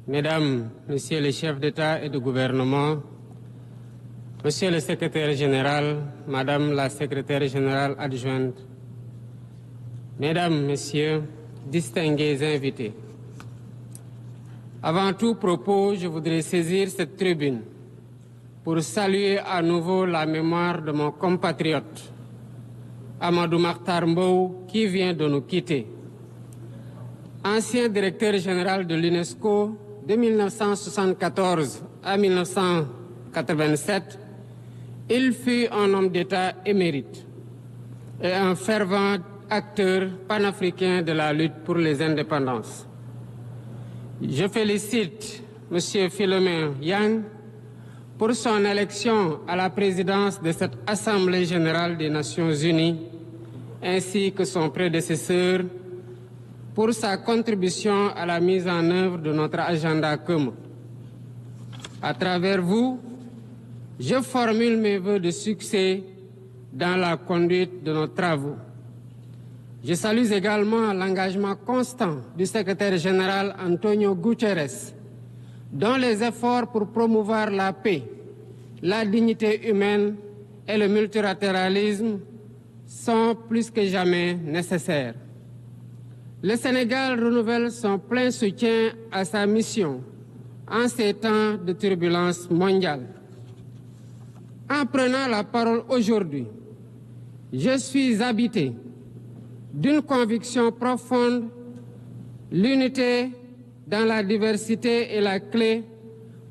Mesdames, Messieurs les chefs d'État et de gouvernement, Monsieur le secrétaire général, Madame la secrétaire générale adjointe, Mesdames, Messieurs, distingués invités. Avant tout propos, je voudrais saisir cette tribune pour saluer à nouveau la mémoire de mon compatriote, Amadou Makhtar Mbow, qui vient de nous quitter. Ancien directeur général de l'UNESCO de 1974 à 1987, il fut un homme d'État émérite et un fervent acteur panafricain de la lutte pour les indépendances. Je félicite M. Philomène Yang pour son élection à la présidence de cette Assemblée générale des Nations unies, ainsi que son prédécesseur pour sa contribution à la mise en œuvre de notre agenda commun. À travers vous, je formule mes vœux de succès dans la conduite de nos travaux. Je salue également l'engagement constant du secrétaire général Antonio Guterres, dont les efforts pour promouvoir la paix, la dignité humaine et le multilatéralisme sont plus que jamais nécessaires. Le Sénégal renouvelle son plein soutien à sa mission en ces temps de turbulence mondiale. En prenant la parole aujourd'hui, je suis habité d'une conviction profonde: l'unité dans la diversité est la clé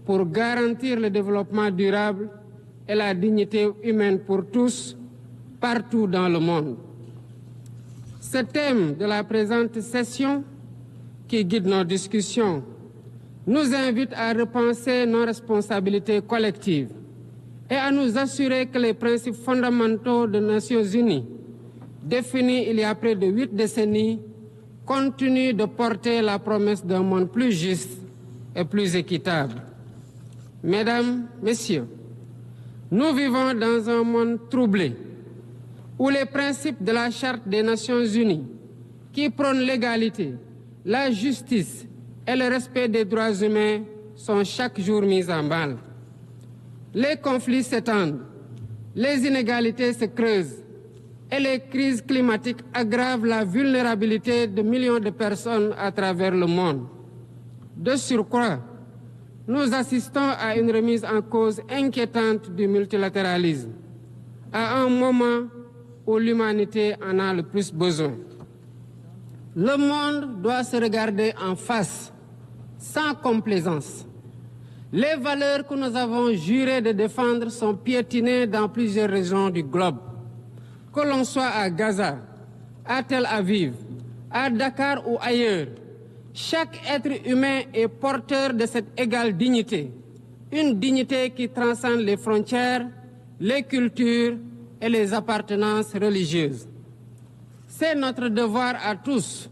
pour garantir le développement durable et la dignité humaine pour tous, partout dans le monde. Ce thème de la présente session, qui guide nos discussions, nous invite à repenser nos responsabilités collectives et à nous assurer que les principes fondamentaux des Nations unies, définis il y a près de 8 décennies, continuent de porter la promesse d'un monde plus juste et plus équitable. Mesdames, Messieurs, nous vivons dans un monde troublé, où les principes de la Charte des Nations unies, qui prônent l'égalité, la justice et le respect des droits humains, sont chaque jour mis en mal. Les conflits s'étendent, les inégalités se creusent et les crises climatiques aggravent la vulnérabilité de millions de personnes à travers le monde. De surcroît, nous assistons à une remise en cause inquiétante du multilatéralisme, à un moment où l'humanité en a le plus besoin. Le monde doit se regarder en face, sans complaisance. Les valeurs que nous avons juré de défendre sont piétinées dans plusieurs régions du globe. Que l'on soit à Gaza, à Tel Aviv, à Dakar ou ailleurs, chaque être humain est porteur de cette égale dignité, une dignité qui transcende les frontières, les cultures et les appartenances religieuses. C'est notre devoir à tous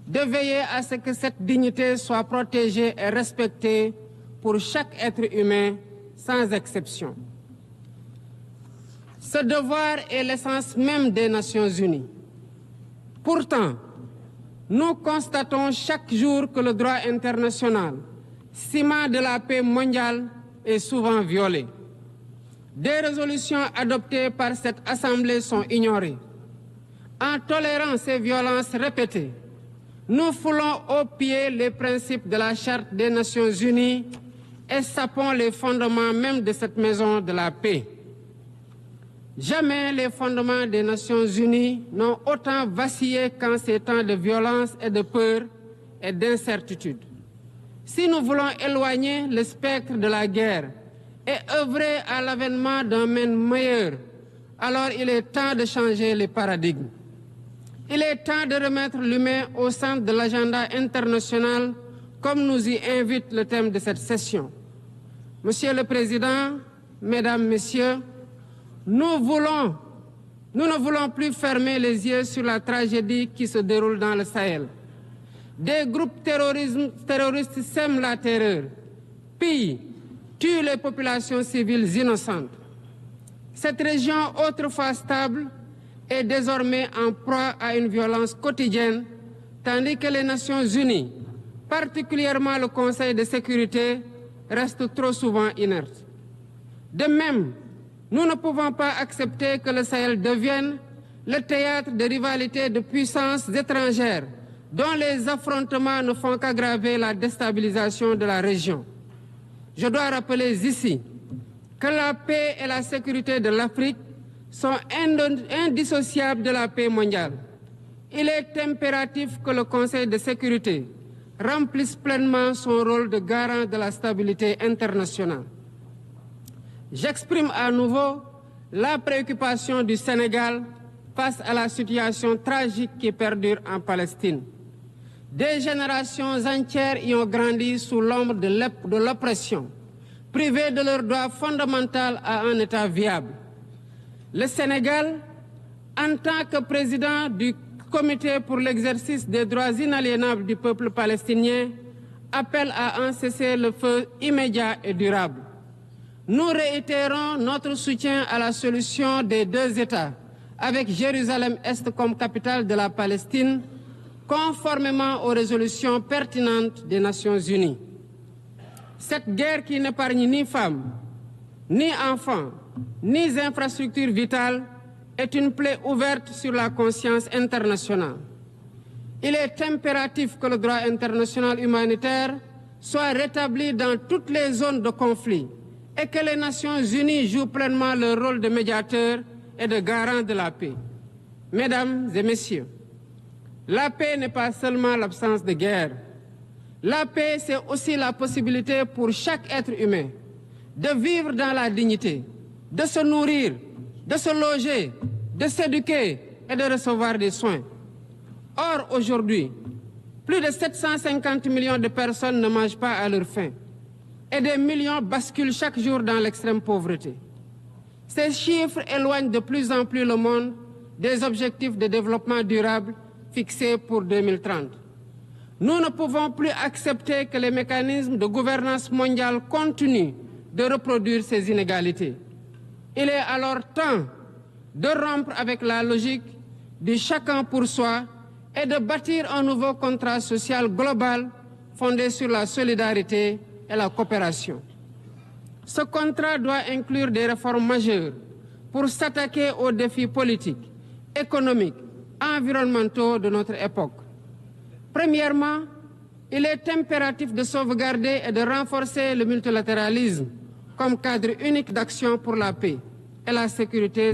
de veiller à ce que cette dignité soit protégée et respectée pour chaque être humain, sans exception. Ce devoir est l'essence même des Nations unies. Pourtant, nous constatons chaque jour que le droit international, ciment de la paix mondiale, est souvent violé. Des résolutions adoptées par cette Assemblée sont ignorées. En tolérant ces violences répétées, nous foulons aux pieds les principes de la Charte des Nations unies et sapons les fondements même de cette maison de la paix. Jamais les fondements des Nations unies n'ont autant vacillé qu'en ces temps de violence et de peur et d'incertitude. Si nous voulons éloigner le spectre de la guerre et œuvrer à l'avènement d'un monde meilleur, alors il est temps de changer les paradigmes. Il est temps de remettre l'humain au centre de l'agenda international, comme nous y invite le thème de cette session. Monsieur le Président, Mesdames, Messieurs, nous ne voulons plus fermer les yeux sur la tragédie qui se déroule dans le Sahel. Des groupes terroristes sèment la terreur, pillent, tuent les populations civiles innocentes. Cette région, autrefois stable, est désormais en proie à une violence quotidienne, tandis que les Nations unies, particulièrement le Conseil de sécurité, reste trop souvent inerte. De même, nous ne pouvons pas accepter que le Sahel devienne le théâtre de rivalités de puissances étrangères dont les affrontements ne font qu'aggraver la déstabilisation de la région. Je dois rappeler ici que la paix et la sécurité de l'Afrique sont indissociables de la paix mondiale. Il est impératif que le Conseil de sécurité remplisse pleinement son rôle de garant de la stabilité internationale. J'exprime à nouveau la préoccupation du Sénégal face à la situation tragique qui perdure en Palestine. Des générations entières y ont grandi sous l'ombre de l'oppression, privées de leur droit fondamental à un État viable. Le Sénégal, en tant que président du Comité pour l'exercice des droits inaliénables du peuple palestinien, appelle à un cessez-le-feu immédiat et durable. Nous réitérons notre soutien à la solution des deux États, avec Jérusalem-Est comme capitale de la Palestine, conformément aux résolutions pertinentes des Nations Unies. Cette guerre qui n'épargne ni femmes, ni enfants, ni infrastructures vitales est une plaie ouverte sur la conscience internationale. Il est impératif que le droit international humanitaire soit rétabli dans toutes les zones de conflit et que les Nations Unies jouent pleinement leur rôle de médiateur et de garant de la paix. Mesdames et messieurs, la paix n'est pas seulement l'absence de guerre. La paix, c'est aussi la possibilité pour chaque être humain de vivre dans la dignité, de se nourrir, de se loger, de s'éduquer et de recevoir des soins. Or, aujourd'hui, plus de 750 millions de personnes ne mangent pas à leur faim et des millions basculent chaque jour dans l'extrême pauvreté. Ces chiffres éloignent de plus en plus le monde des objectifs de développement durable fixés pour 2030. Nous ne pouvons plus accepter que les mécanismes de gouvernance mondiale continuent de reproduire ces inégalités. Il est alors temps de rompre avec la logique du chacun pour soi et de bâtir un nouveau contrat social global fondé sur la solidarité et la coopération. Ce contrat doit inclure des réformes majeures pour s'attaquer aux défis politiques, économiques, environnementaux de notre époque. Premièrement, il est impératif de sauvegarder et de renforcer le multilatéralisme comme cadre unique d'action pour la paix et la sécurité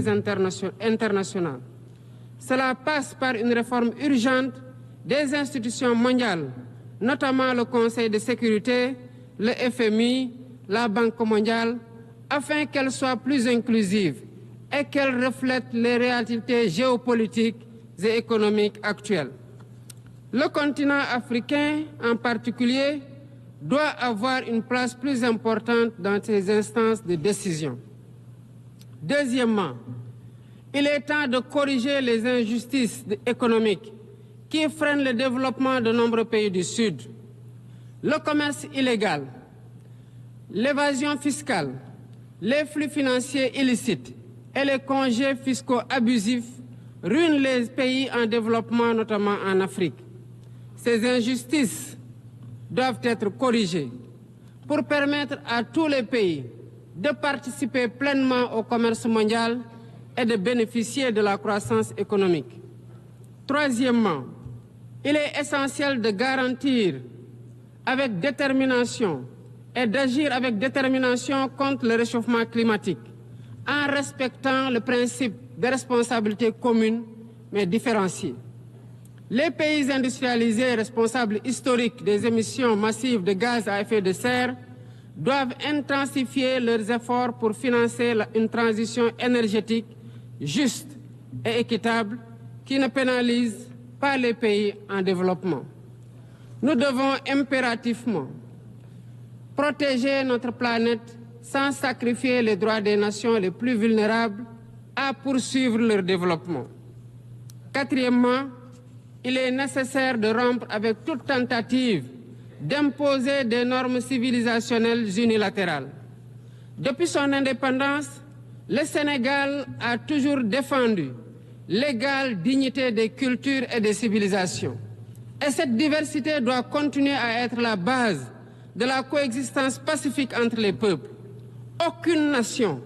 internationale. Cela passe par une réforme urgente des institutions mondiales, notamment le Conseil de sécurité, le FMI, la Banque mondiale, afin qu'elles soient plus inclusives et qu'elles reflètent les réalités géopolitiques et économiques actuelles. Le continent africain, en particulier, doit avoir une place plus importante dans ces instances de décision. Deuxièmement, il est temps de corriger les injustices économiques qui freinent le développement de nombreux pays du Sud. Le commerce illégal, l'évasion fiscale, les flux financiers illicites et les congés fiscaux abusifs ruinent les pays en développement, notamment en Afrique. Ces injustices doivent être corrigées pour permettre à tous les pays de participer pleinement au commerce mondial et de bénéficier de la croissance économique. Troisièmement, il est essentiel de garantir avec détermination et d'agir avec détermination contre le réchauffement climatique en respectant le principe de responsabilité commune mais différenciée. Les pays industrialisés responsables historiques des émissions massives de gaz à effet de serre doivent intensifier leurs efforts pour financer une transition énergétique juste et équitable qui ne pénalise pas les pays en développement. Nous devons impérativement protéger notre planète sans sacrifier les droits des nations les plus vulnérables à poursuivre leur développement. Quatrièmement, il est nécessaire de rompre avec toute tentative d'imposer des normes civilisationnelles unilatérales. Depuis son indépendance, le Sénégal a toujours défendu l'égale dignité des cultures et des civilisations. Et cette diversité doit continuer à être la base de la coexistence pacifique entre les peuples. Aucune nation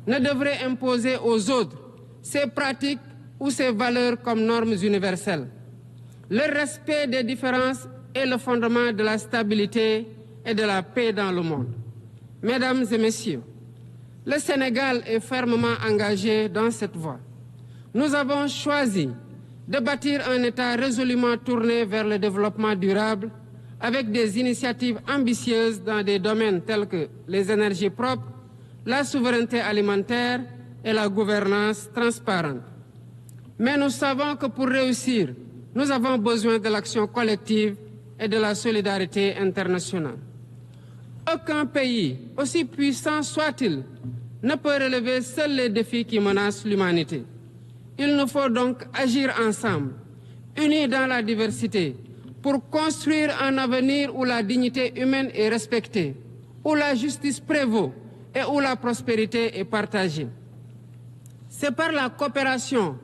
ne devrait imposer aux autres ses pratiques ou ses valeurs comme normes universelles. Le respect des différences est le fondement de la stabilité et de la paix dans le monde. Mesdames et messieurs, le Sénégal est fermement engagé dans cette voie. Nous avons choisi de bâtir un État résolument tourné vers le développement durable avec des initiatives ambitieuses dans des domaines tels que les énergies propres, la souveraineté alimentaire et la gouvernance transparente. Mais nous savons que pour réussir, nous avons besoin de l'action collective et de la solidarité internationale. Aucun pays, aussi puissant soit-il, ne peut relever seuls les défis qui menacent l'humanité. Il nous faut donc agir ensemble, unis dans la diversité, pour construire un avenir où la dignité humaine est respectée, où la justice prévaut et où la prospérité est partagée. C'est par la coopération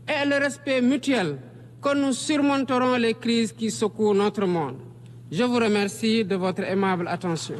et le respect mutuel que nous surmonterons les crises qui secouent notre monde. Je vous remercie de votre aimable attention.